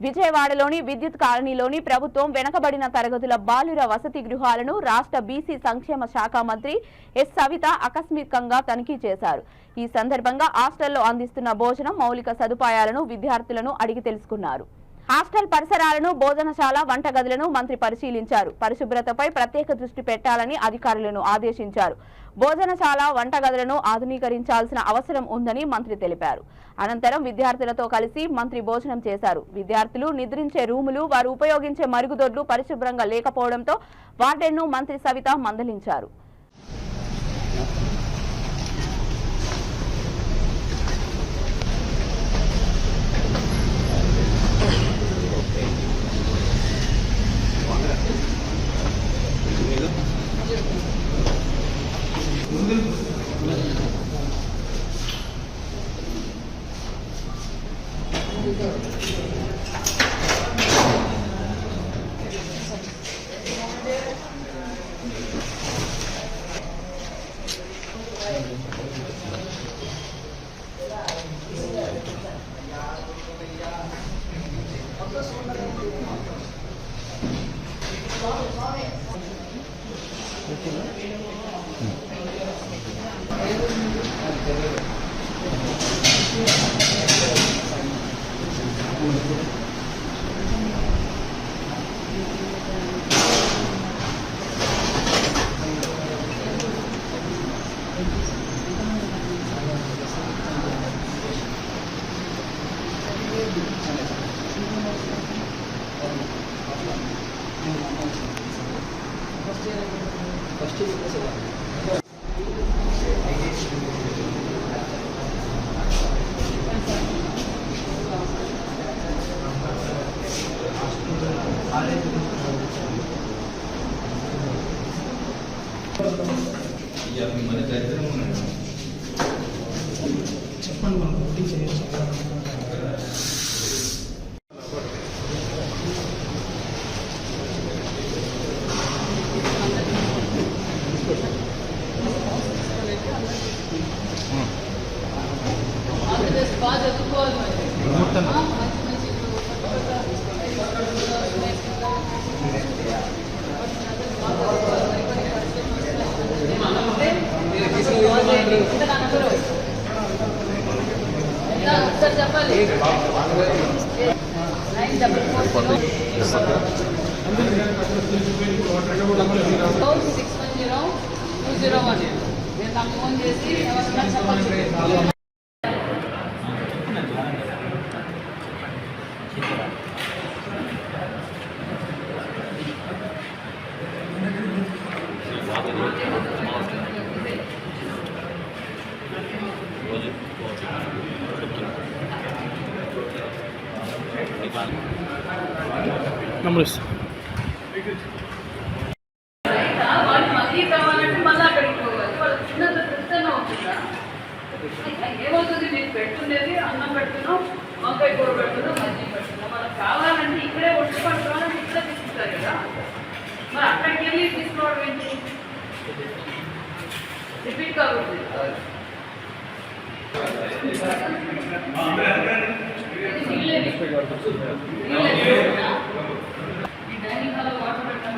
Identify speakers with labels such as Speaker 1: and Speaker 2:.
Speaker 1: విజయవాడలోని విద్యుత్ కాలనీలోని ప్రభుత్వం వెనకబడిన తరగతుల బాలుర వసతి గృహాలను రాష్ట్ర బీసీ సంక్షేమ శాఖ మంత్రి ఎస్ సవిత ఆకస్మికంగా తనిఖీ చేశారు. ఈ సందర్భంగా హాస్టల్లో అందిస్తున్న భోజనం, మౌలిక సదుపాయాలను విద్యార్థులను అడిగి తెలుసుకున్నారు. హాస్టల్ పరిసరాలను, భోజనశాల, వంటగదులను మంత్రి పరిశీలించారు. పరిశుభ్రతపై ప్రత్యేక దృష్టి పెట్టాలని అధికారులను ఆదేశించారు. భోజనశాల, వంటగదులను ఆధునీకరించాల్సిన అవసరం ఉందని మంత్రి తెలిపారు. అనంతరం విద్యార్థులతో కలిసి మంత్రి భోజనం చేశారు. విద్యార్థులు నిద్రించే రూములు, వారు ఉపయోగించే మరుగుదొడ్లు పరిశుభ్రంగా లేకపోవడంతో వార్డెన్ను మంత్రి సవిత మందలించారు.
Speaker 2: చెప్పండి మనం పోటీ చేయొచ్చు.
Speaker 3: చెప్పాలి 910201 నేను నాకు ఫోన్ చేసి ఎవరైనా చెప్పాలి. వాళ్ళు మళ్ళీ కావాలంటే మళ్ళీ అక్కడికి పోవాలి. వాళ్ళు చిన్నది పెద్దగా ఉంటుందా? ఏమవుతుంది? మీకు పెడుతుండేది అన్నం పెడుతున్నాం, వంకాయ కూర పెడుతున్నాం, మజ్జిగ పెడుతున్నాం. వాళ్ళకి కావాలంటే ఇక్కడే ఒట్టి పట్టుకోవాలంటే ఇక్కడే తీసుకుంటారు కదా. మరి అక్కడికి వెళ్ళి తీసుకోవడం ఏంటి? రిపీట్ కాకూడదు. ఈ డైనింగ్ హాల్ వాటర్ పెట్టడం